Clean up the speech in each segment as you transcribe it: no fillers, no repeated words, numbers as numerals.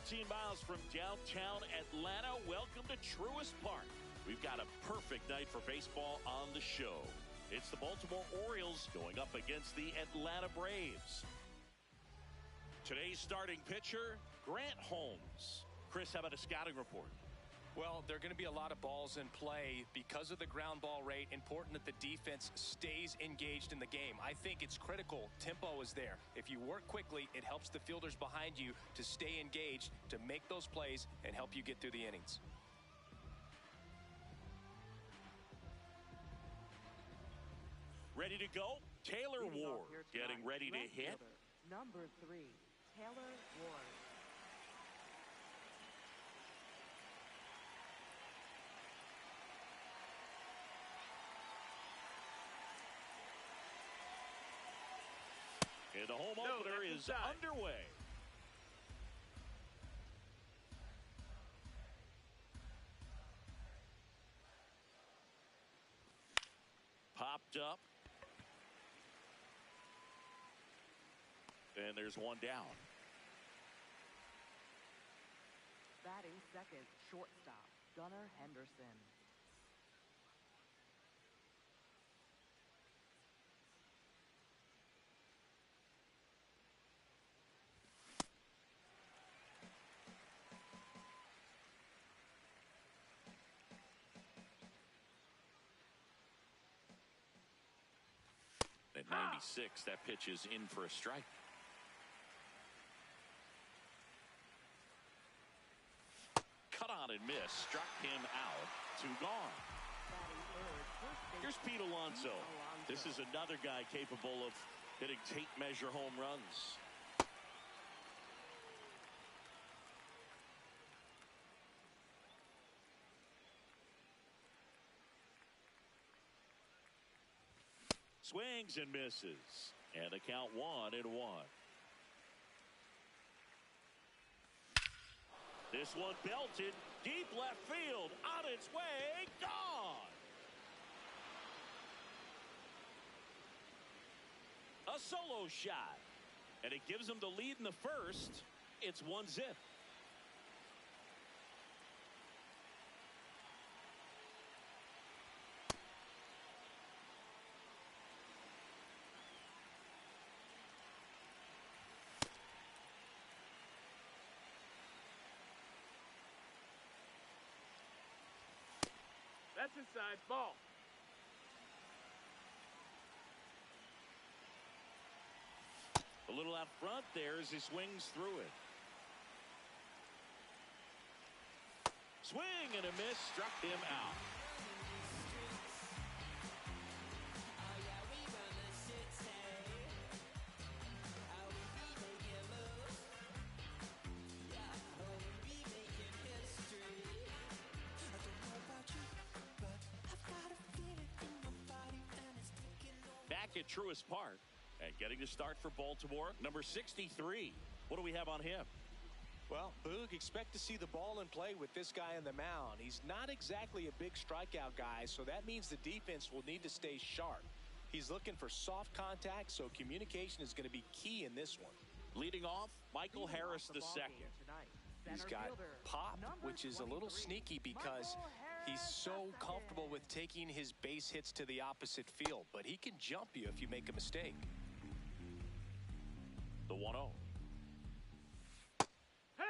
15 miles from downtown Atlanta. Welcome to Truist Park. We've got a perfect night for baseball on the show. It's the Baltimore Orioles going up against the Atlanta Braves. Today's starting pitcher, Grant Holmes. Chris, how about a scouting report? Well, there are going to be a lot of balls in play because of the ground ball rate. Important that the defense stays engaged in the game. I think it's critical. Tempo is there. If you work quickly, it helps the fielders behind you to stay engaged, to make those plays, and help you get through the innings. Ready to go? Taylor Ward getting ready to hit. Number 3, Taylor Ward. And the home opener is underway. Popped up. And there's one down. Batting second, shortstop, Gunnar Henderson. At 96, that pitch is in for a strike. Cut on and miss. Struck him out. 2 gone. Here's Pete Alonso. This is another guy capable of hitting tape measure home runs. Swings and misses. And the count 1-1. This one belted deep left field. On its way. Gone. A solo shot. And it gives them the lead in the first. It's 1-0. That's inside ball. A little out front there as he swings through it. Swing and a miss. Struck him out. Back at Truist Park and getting to start for Baltimore, number 63. What do we have on him? Well, Boog, expect to see the ball in play with this guy on the mound. He's not exactly a big strikeout guy, so that means the defense will need to stay sharp. He's looking for soft contact, so communication is going to be key in this one. Leading off, Michael Harris II. He's got pop, which is a little sneaky because he's so comfortable with taking his base hits to the opposite field, but he can jump you if you make a mistake. The 1-0. Hey!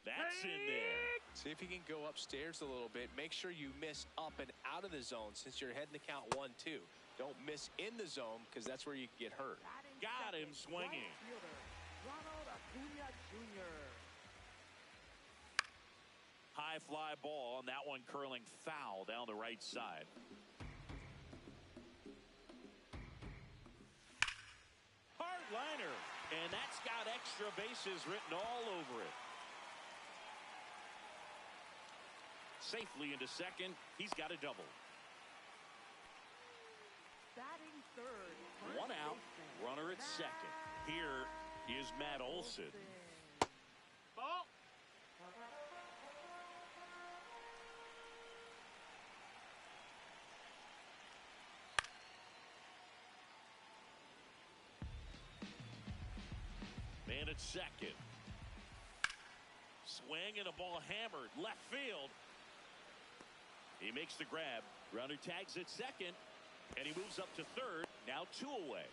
That's in there. See if he can go upstairs a little bit. Make sure you miss up and out of the zone since you're heading to count 1-2. Don't miss in the zone because that's where you can get hurt. Got him swinging. High fly ball, and that one curling foul down the right side. Hard liner, and that's got extra bases written all over it. Safely into second. He's got a double. Batting third. 1 out. Runner at second. Here is Matt Olson. Ball. at second. Swing and a ball hammered left field. He makes the grab. Runner tags at second, and he moves up to third. Now 2 away.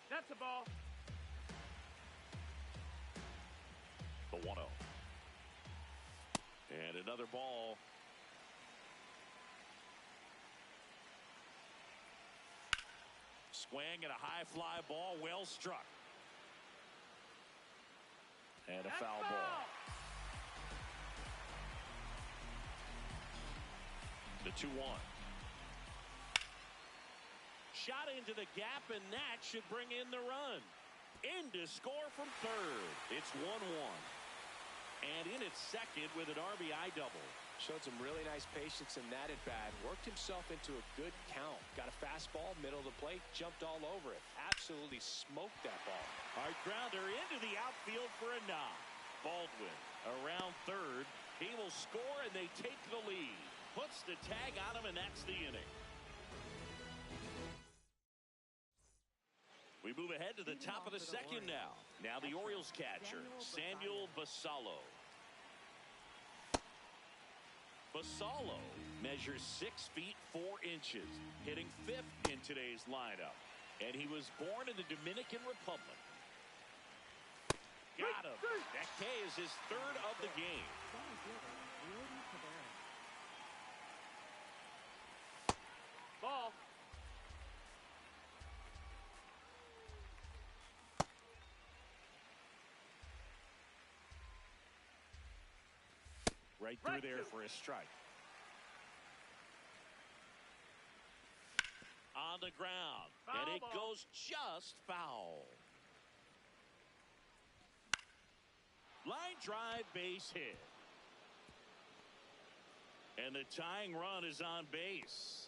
That's a ball. The 1-0. And another ball. Swing and a high fly ball, well struck. And a foul ball. The 2-1. Shot into the gap, and that should bring in the run. In to score from third. It's 1-1. And in at second with an RBI double. Showed some really nice patience in that at bat. Worked himself into a good count. Got a fastball, middle of the plate, jumped all over it. Absolutely smoked that ball. Hard grounder into the outfield for a knock. Baldwin around third. He will score, and they take the lead. Puts the tag on him, and that's the inning. We move ahead to the top of the second now. Now the Orioles catcher, Samuel Basallo. Basallo measures 6 feet 4 inches, hitting 5th in today's lineup. And he was born in the Dominican Republic. Got him. That K is his 3rd of the game. Ball. Right through there for a strike. On the ground. Foul and it ball. goes just foul. Line drive, base hit. And the tying run is on base.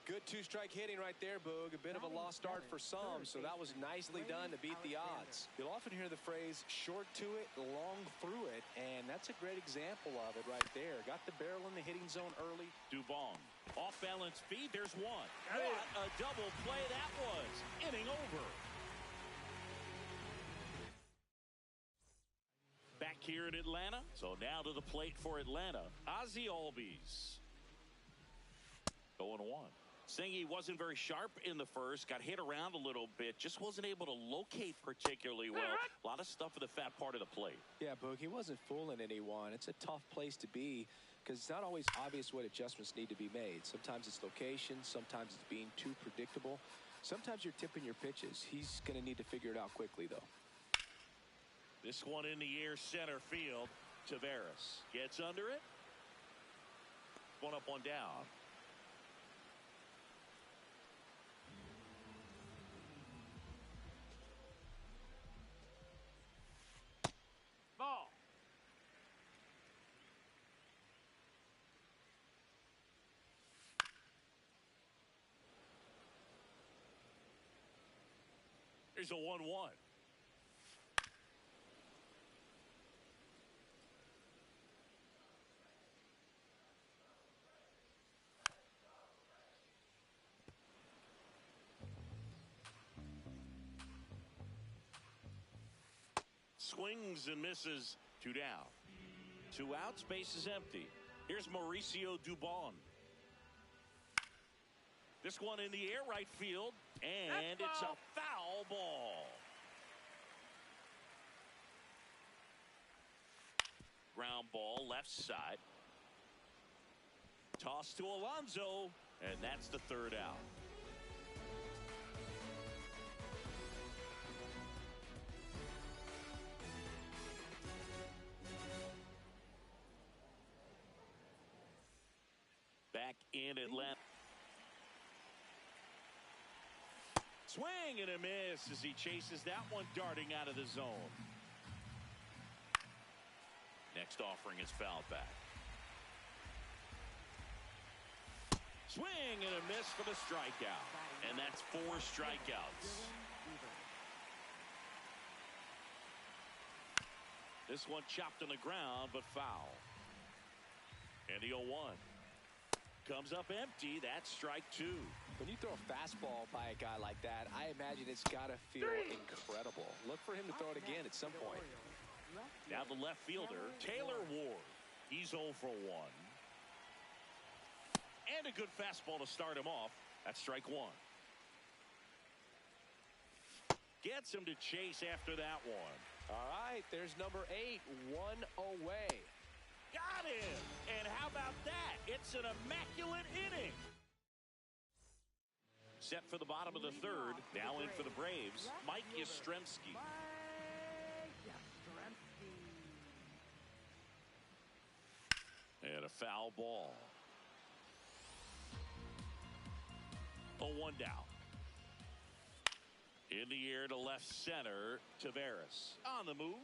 Good 2-strike hitting right there, Boog. A bit of a lost art for some, so that was nicely done to beat the odds. You'll often hear the phrase, short to it, long through it, and that's a great example of it right there. Got the barrel in the hitting zone early. Dubon, off-balance feed, there's one. What a double play that was. Inning over. Back here in Atlanta, so now to the plate for Atlanta, Ozzie Albies. 0-1. Saying he wasn't very sharp in the first, got hit around a little bit, just wasn't able to locate particularly well. A lot of stuff in the fat part of the plate. Yeah, Boog, he wasn't fooling anyone. It's a tough place to be because it's not always obvious what adjustments need to be made. Sometimes it's location, sometimes it's being too predictable. Sometimes you're tipping your pitches. He's going to need to figure it out quickly, though. This one in the air, center field. Taveras gets under it. One up, one down. Ball. Here's a 1-1. Swings and misses. 2 down. 2 outs. Base is empty. Here's Mauricio Dubon. This one in the air, right field, and it's a foul ball. Ground ball, left side. Toss to Alonso, and that's the 3rd out. Back in Atlanta. Swing and a miss as he chases that one darting out of the zone. Next offering is fouled back. Swing and a miss for the strikeout. And that's 4 strikeouts. This one chopped on the ground, but foul. And the 0-1. comes up empty. That's strike two. When you throw a fastball by a guy like that, I imagine it's got to feel incredible. Look for him to throw it again at some point. Now the left fielder, Taylor Ward. He's 0 for 1. And a good fastball to start him off. That's strike one. Gets him to chase after that one. All right, there's number 8, 1 away. Got him! And how about that? It's an immaculate inning. Set for the bottom of the third. Now in for the Braves, Mike Yastrzemski. And a foul ball. A 1 down. In the air to left center, Taveras on the move.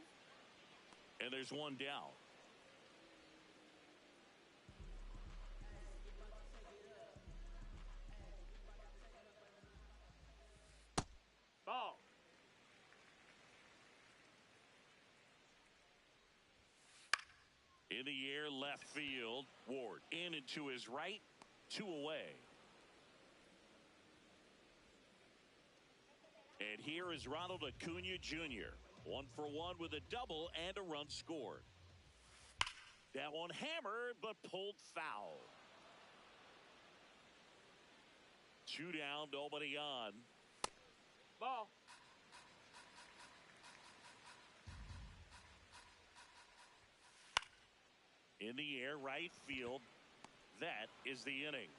And there's 1 down. Ball. In the air, left field, Ward in and to his right, 2 away. And here is Ronald Acuna Jr. 1 for 1 with a double and a run scored. That one hammered but pulled foul. 2 down, nobody on. Ball. In the air, right field. That is the inning.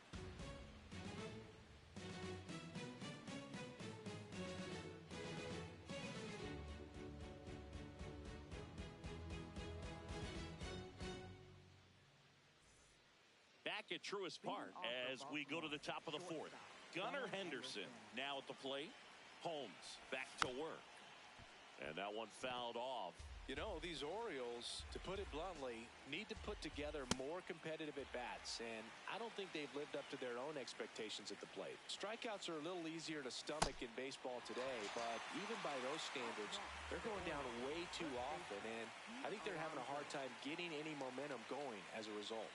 Back at Truist Park as we go to the top of the fourth. Gunnar Henderson now at the plate. Holmes back to work. And that one fouled off. You know, these Orioles, to put it bluntly, need to put together more competitive at-bats, and I don't think they've lived up to their own expectations at the plate. Strikeouts are a little easier to stomach in baseball today, but even by those standards, they're going down way too often, and I think they're having a hard time getting any momentum going as a result.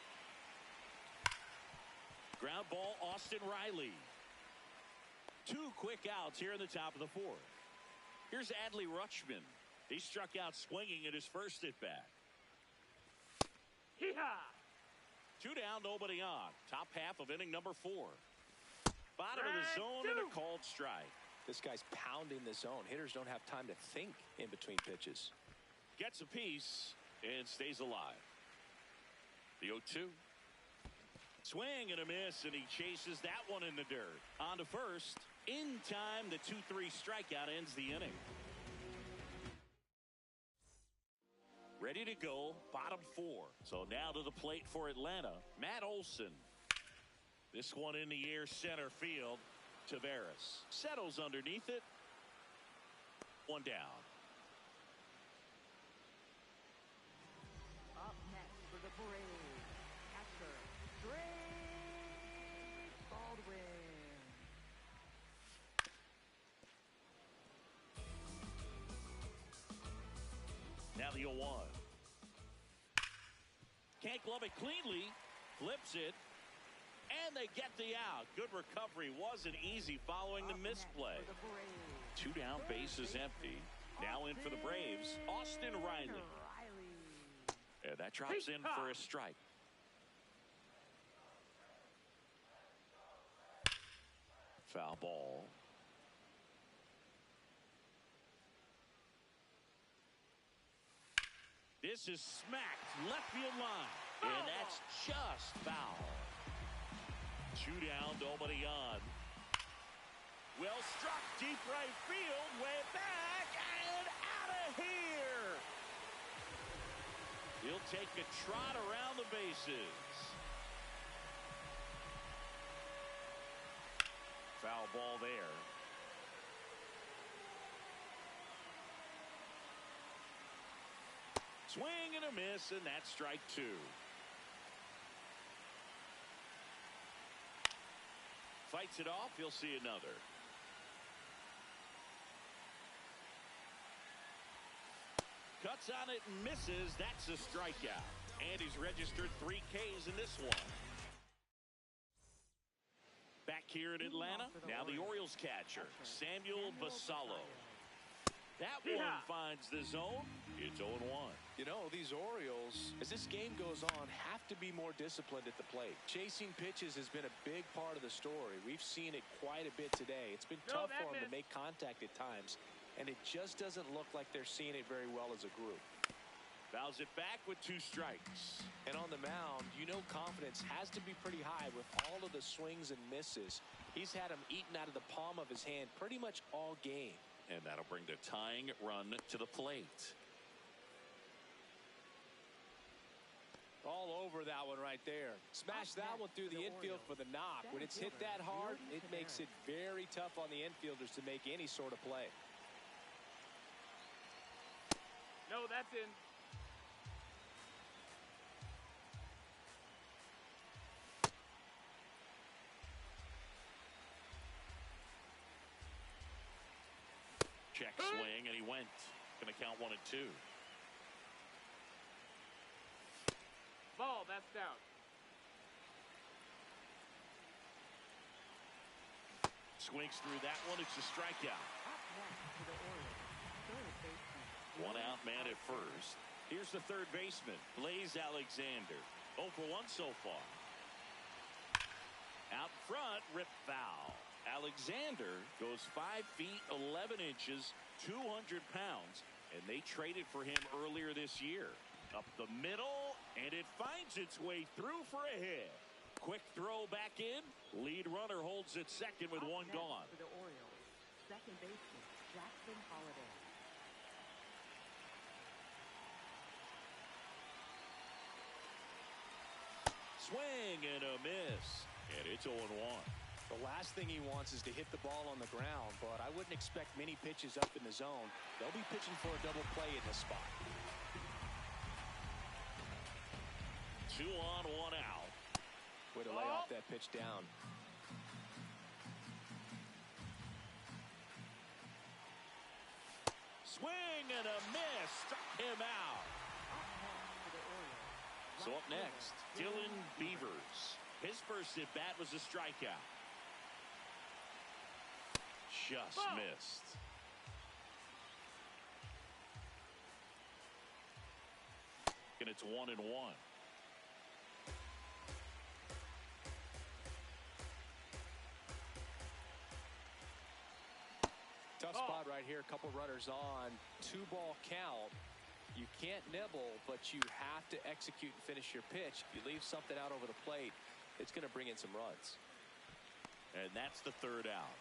Ground ball, Austin Riley. 2 quick outs here in the top of the fourth. Here's Adley Rutschman. He struck out swinging at his first at-bat. Hee-haw! 2 down, nobody on. Top half of inning number 4. Bottom of the zone and a called strike. This guy's pounding the zone. Hitters don't have time to think in between pitches. Gets a piece and stays alive. The 0-2. Swing and a miss, and he chases that one in the dirt. On to first. In time, the 2-3 strikeout ends the inning. Ready to go, bottom 4. So now to the plate for Atlanta, Matt Olson. This one in the air, center field. Taveras settles underneath it. 1 down. Up next for the Braves, catcher, Drake Baldwin. Now the 0-1. Can't glove it cleanly. Flips it. And they get the out. Good recovery. Wasn't easy following the misplay. 2 down, bases empty. Now in for the Braves, Austin Riley. And that drops in for a strike. Foul ball. This is smacked left field line. And that's just foul. 2 down, nobody on. Well struck deep right field, way back and out of here. He'll take a trot around the bases. Foul ball there. Swing and a miss, and that's strike 2. Fights it off. He'll see another. Cuts on it and misses. That's a strikeout. And he's registered 3 Ks in this one. Back here in Atlanta, now the Orioles catcher, Samuel Basallo. That one finds the zone. It's 0-1. You know, these Orioles, as this game goes on, have to be more disciplined at the plate. Chasing pitches has been a big part of the story. We've seen it quite a bit today. It's been tough for them to make contact at times, and it just doesn't look like they're seeing it very well as a group. Fouls it back with 2 strikes. And on the mound, you know confidence has to be pretty high with all of the swings and misses. He's had them eaten out of the palm of his hand pretty much all game. And that'll bring the tying run to the plate. All over that one right there. Smash that one through the infield for the knock. When it's hit that hard, it makes it very tough on the infielders to make any sort of play. No, that's in. Check swing, and he went. Going to count 1 and 2. Ball, that's down. Swings through that one. It's a strikeout. Up next for the Orioles, third baseman. 1 out man at first. Here's the third baseman, Blaze Alexander. 0 for 1 so far. Out front, rip foul. Alexander goes 5 feet 11 inches, 200 pounds, and they traded for him earlier this year. Up the middle, and it finds its way through for a hit. Quick throw back in. Lead runner holds at second with 1 gone. For the Orioles, second baseman Jackson Holiday. Swing and a miss, and it's 0-1. The last thing he wants is to hit the ball on the ground, but I wouldn't expect many pitches up in the zone. They'll be pitching for a double play in this spot. 2 on, 1 out. Way to lay off that pitch down. Swing and a miss. Struck him out. So up next, Dylan Beavers. His first at bat was a strikeout. Just missed. And it's 1-1. Tough spot right here. A couple runners on. 2-ball count. You can't nibble, but you have to execute and finish your pitch. If you leave something out over the plate, it's going to bring in some runs. And that's the third out.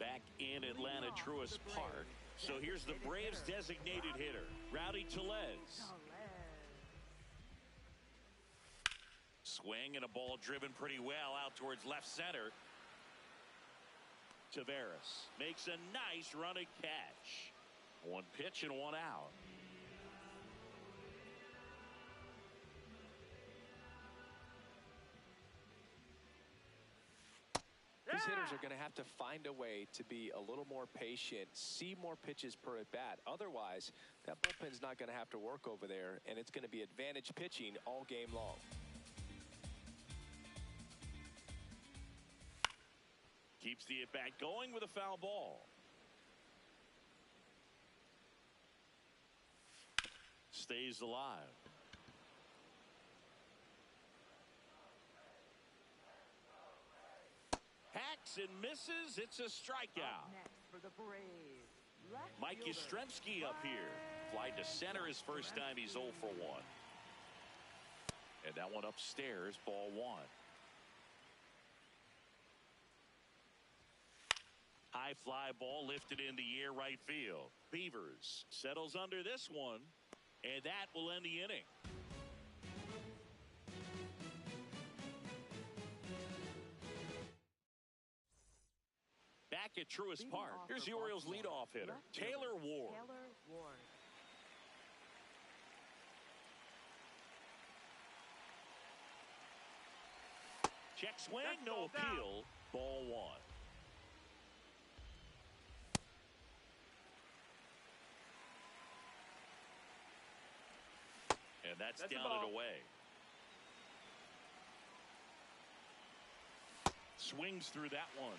Back in Atlanta, Truist Park. So here's the Braves' designated hitter, Rowdy Tellez. Swing and a ball driven pretty well out towards left center. Taveras makes a nice running catch. 1 pitch and 1 out. These hitters are going to have to find a way to be a little more patient, see more pitches per at bat. Otherwise, that bullpen's not going to have to work over there, and it's going to be advantage pitching all game long. Keeps the at-bat going with a foul ball. Stays alive. Hacks and misses. It's a strikeout. Next for the Braves, Mike Yastrzemski up here. Fly to center his first time. He's 0 for 1. And that one upstairs, ball 1. High fly ball lifted in the air right field. Beavers settles under this one, and that will end the inning. Back at Truist Park, here's the Orioles leadoff hitter, Taylor Ward. Check swing, no appeal, ball 1. And that's That's a down and ball. away. Swings through that one.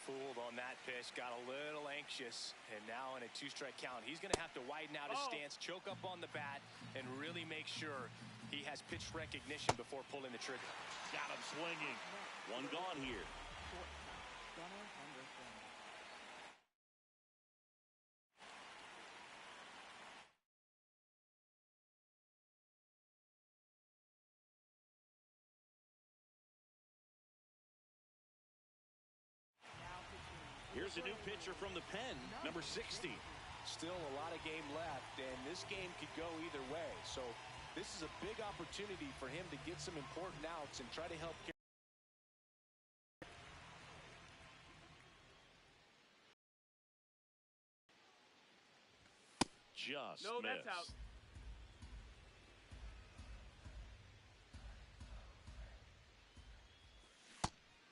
Fooled on that pitch, got a little anxious, and now in a 2-strike count, he's going to have to widen out his stance, choke up on the bat, and really make sure he has pitch recognition before pulling the trigger. Got him swinging. One gone here. Here's a new pitcher from the pen, number 60. Still a lot of game left, and this game could go either way. So this is a big opportunity for him to get some important outs and try to help. Just No, missed. that's out.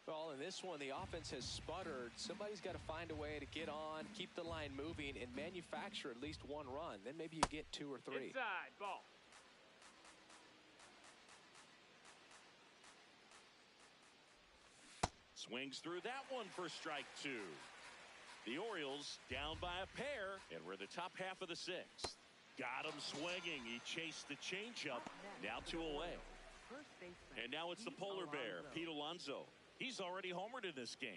Well, in this one, the offense has sputtered. Somebody's got to find a way to get on, keep the line moving, and manufacture at least one run. Then maybe you get 2 or 3. Inside, ball. Swings through that one for strike 2. The Orioles down by a pair, and we're in the top half of the 6th. Got him swinging. He chased the changeup. Now 2 away. And now it's the polar bear, Pete Alonso. He's already homered in this game.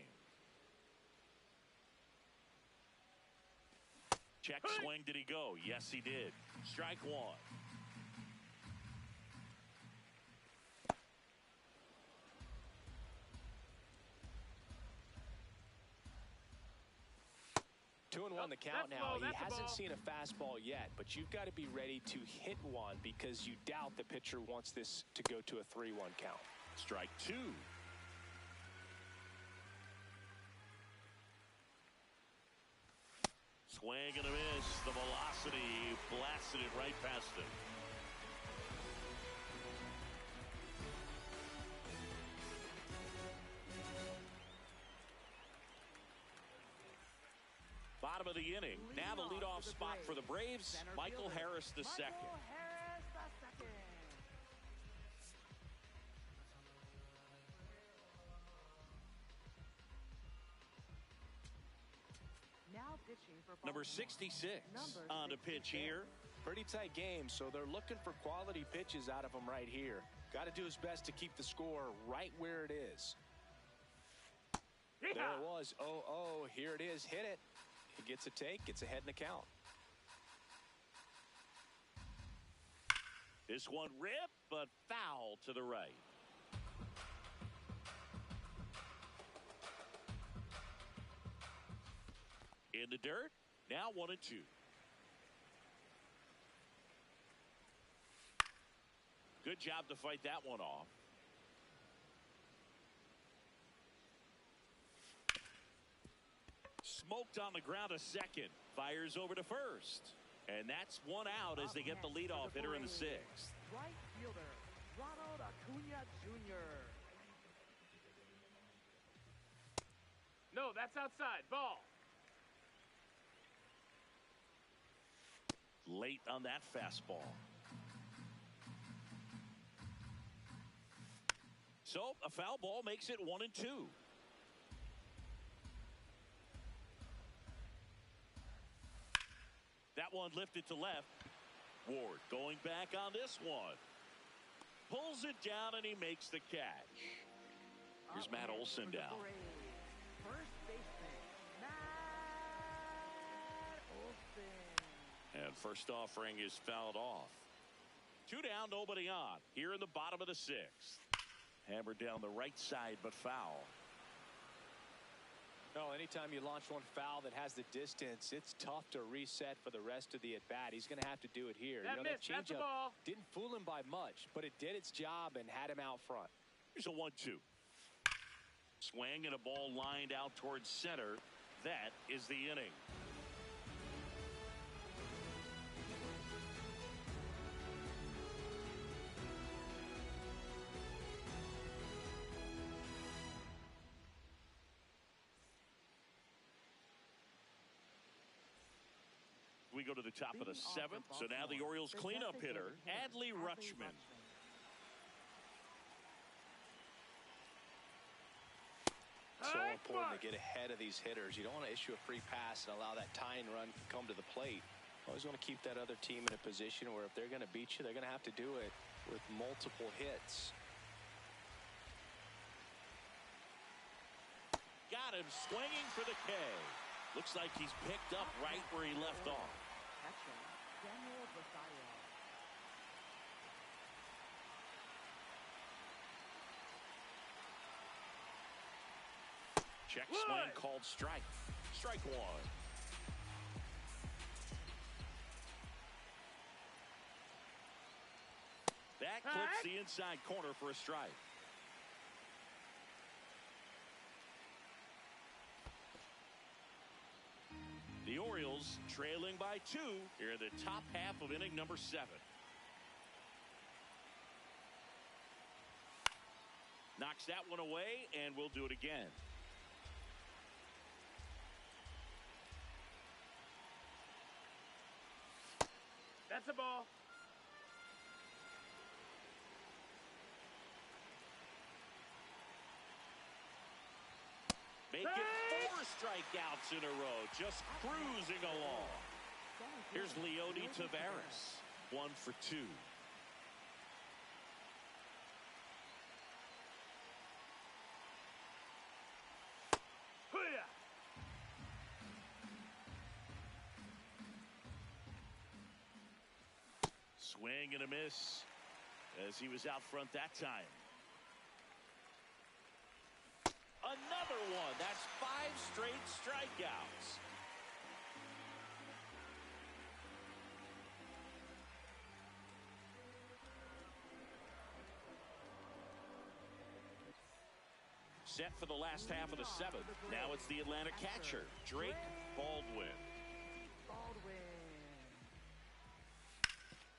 Check swing. Did he go? Yes, he did. Strike 1. Two and one the count now. Low, he hasn't seen a fastball yet, but you've got to be ready to hit one because you doubt the pitcher wants this to go to a 3-1 count. Strike 2. Swing and a miss. The velocity blasted it right past him. Bottom of the inning. Now the leadoff spot for the Braves, Michael Harris II. Number 66 on the pitch here. Pretty tight game, so they're looking for quality pitches out of him right here. Got to do his best to keep the score right where it is. Yeah. There it was. 0-0. Here it is. Hit it. He gets a take. Gets ahead in the count. This one ripped, but foul to the right. In the dirt. Now 1-2. Good job to fight that one off. Smoked on the ground a second. Fires over to first. And that's one out as they get the leadoff hitter in the 6th. Right fielder, Ronald Acuna Jr. No, that's outside. Ball. Late on that fastball. So a foul ball makes it 1-2. That one lifted to left. Ward going back on this one. Pulls it down and he makes the catch. Here's Matt Olson down. First baseman, Matt Olson. And first offering is fouled off. 2 down, nobody on. Here in the bottom of the 6th. Hammered down the right side, but foul. No, anytime you launch one foul that has the distance, it's tough to reset for the rest of the at-bat. He's going to have to do it here. That that missed. That's a changeup ball. didn't fool him by much, but it did its job and had him out front. Here's a 1-2. Swing and a ball lined out towards center. That is the inning. we go to the top of the seventh. So now the Orioles cleanup hitter, Rlhske57. So important to get ahead of these hitters. You don't want to issue a free pass and allow that tying run to come to the plate. Always want to keep that other team in a position where if they're going to beat you, they're going to have to do it with multiple hits. Got him swinging for the K. Looks like he's picked up right where he left off. Check swing called strike. Strike one. That clips the inside corner for a strike. The Orioles trailing by 2 here in the top half of inning number 7. Knocks that one away, and we'll do it again. That's a ball. Make it 4 strikeouts in a row, just cruising along. Here's Rlhske57, 1 for 2. Swing and a miss as he was out front that time. Another one. That's 5 straight strikeouts. Set for the last half of the 7th. Now it's the Atlanta catcher, Drake Baldwin.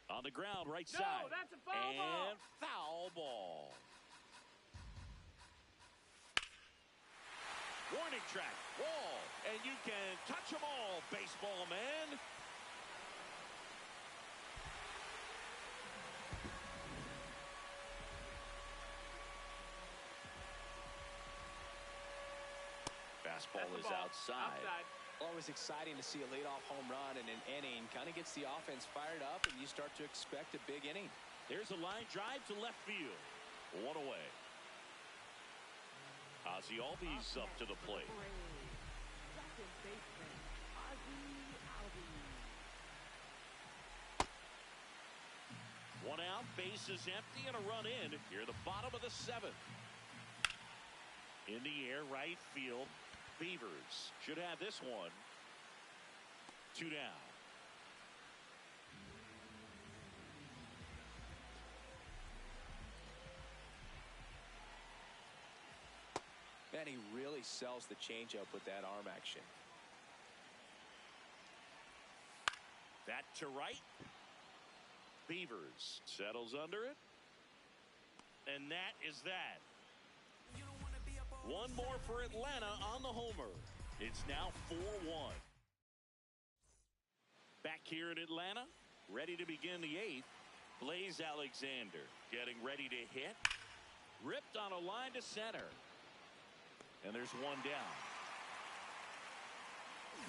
On the ground, right side. No, that's a foul ball. And foul ball. Warning track, wall, and you can touch them all, baseball man. Fastball is outside. Always exciting to see a leadoff home run in an inning. Kind of gets the offense fired up, and you start to expect a big inning. There's a line drive to left field. 1 away. Ozzie Albies up to the plate. One out, base is empty, and a run in here, the bottom of the 7th. In the air, right field. Beavers should have this one. 2 down. Man, he really sells the changeup with that arm action. That to right. Beavers settles under it. And that is that. One more for Atlanta on the homer. It's now 4-1. Back here in Atlanta, ready to begin the 8th. Blaze Alexander getting ready to hit. Ripped on a line to center. And there's 1 down.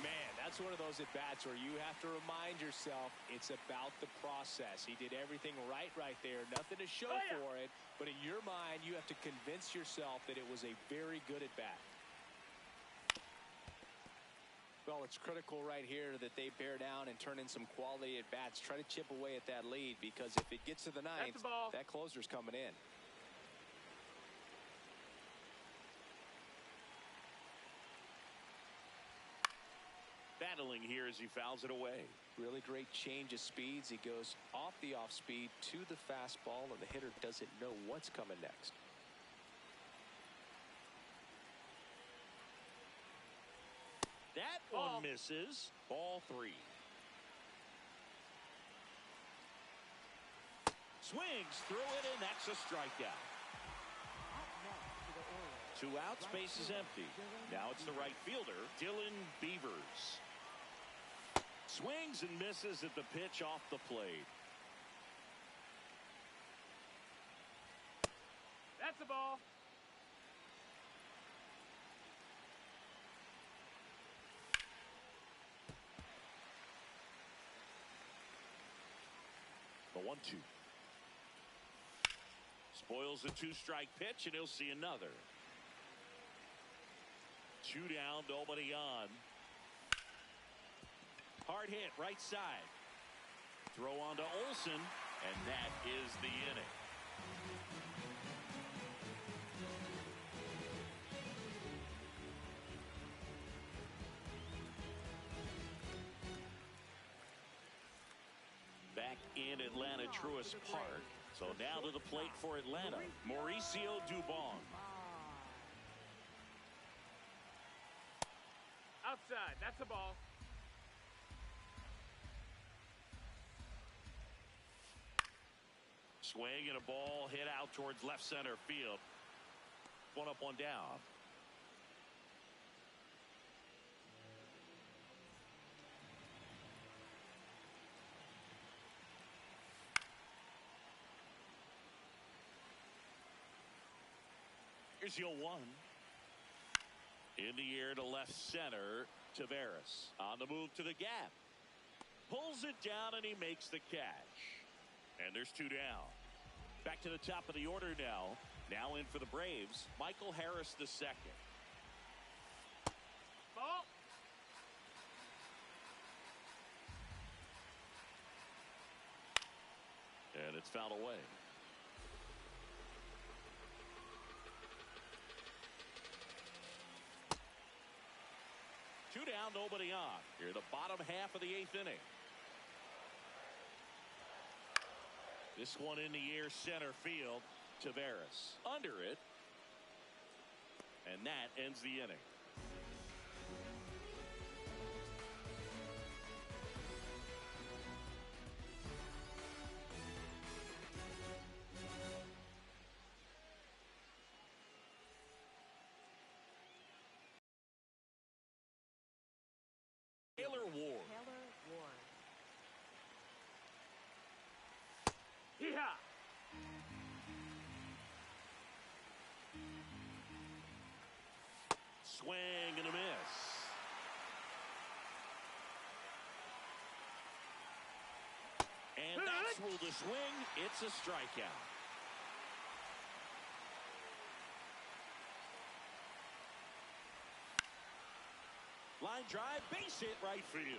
Man, that's one of those at-bats where you have to remind yourself it's about the process. He did everything right there. Nothing to show for it. But in your mind, you have to convince yourself that it was a very good at-bat. Well, it's critical right here that they bear down and turn in some quality at-bats. Try to chip away at that lead, because if it gets to the 9th, that closer's coming in. Battling here as he fouls it away. Really great change of speeds. He goes off the off speed to the fastball, and the hitter doesn't know what's coming next. That one misses. Ball 3. Swings through it, and that's a strikeout. 2 outs, base is empty. Now it's the right fielder, Dylan Beavers. Swings and misses at the pitch off the plate. That's a ball. The 1-2. Spoils a 2-strike pitch, and he'll see another. 2 down, nobody on. Hard hit, right side. Throw on to Olsen, and that is the inning. Back in Atlanta Truist Park. So now to the plate for Atlanta, Mauricio Dubon. Outside. That's a ball. Swing and a ball hit out towards left center field. 1 up, 1 down. Here's the 0-1. In the air to left center. Taveras on the move to the gap. Pulls it down and he makes the catch. And there's 2 down. Back to the top of the order now. Now in for the Braves, Michael Harris II. Ball. And it's fouled away. Two down, nobody on. Here, the bottom half of the 8th inning. This one in the air, center field. Taveras under it. And that ends the inning. Taylor Ward. Yeah. Swing and a miss. And that's ruled a swing. It's a strikeout. Line drive, base hit, right field.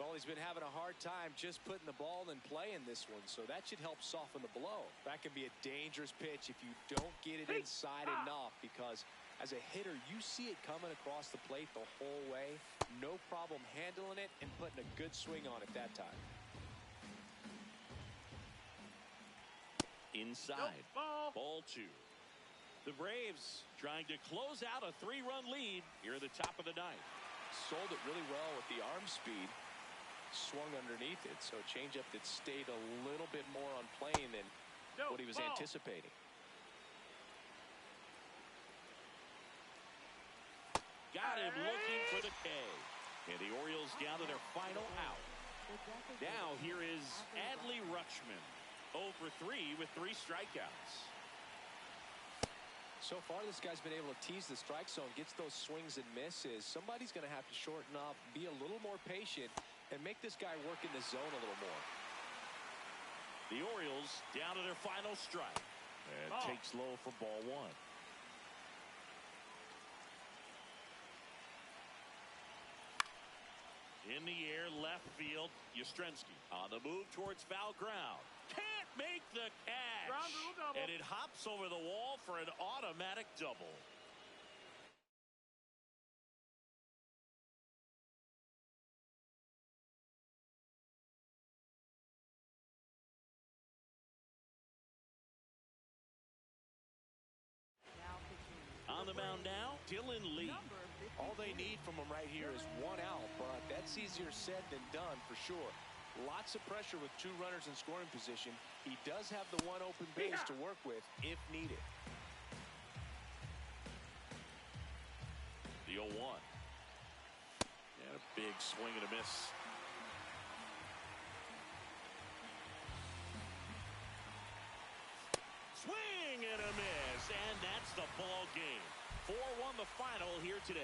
Well, he's been having a hard time just putting the ball in play in this one, so that should help soften the blow. That can be a dangerous pitch if you don't get it inside enough, because as a hitter, you see it coming across the plate the whole way. No problem handling it and putting a good swing on it that time. Inside. Nope, ball 2. The Braves trying to close out a 3-run lead here at the top of the 9th. Sold it really well with the arm speed. Swung underneath it, so a changeup that stayed a little bit more on plane than what he was anticipating. Got him looking for the K. And the Orioles down to their final out. Now here is Rlhske57. 0 for 3 with 3 strikeouts. So far, this guy's been able to tease the strike zone, gets those swings and misses. Somebody's going to have to shorten up, be a little more patient, and make this guy work in the zone a little more. The Orioles down to their final strike. And takes low for ball 1. In the air, left field, Yastrzemski on the move towards foul ground. Can't make the catch. Ground rule double. And it hops over the wall for an automatic double. On the mound now, Dylan Lee. All they need from him right here is 1 out, but that's easier said than done for sure. Lots of pressure with 2 runners in scoring position. He does have the 1 open base to work with if needed. The 0-1. Big swing and a miss. Swing and a miss, and that's the ball game. 4-1 the final here today.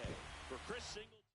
For Chris Singleton.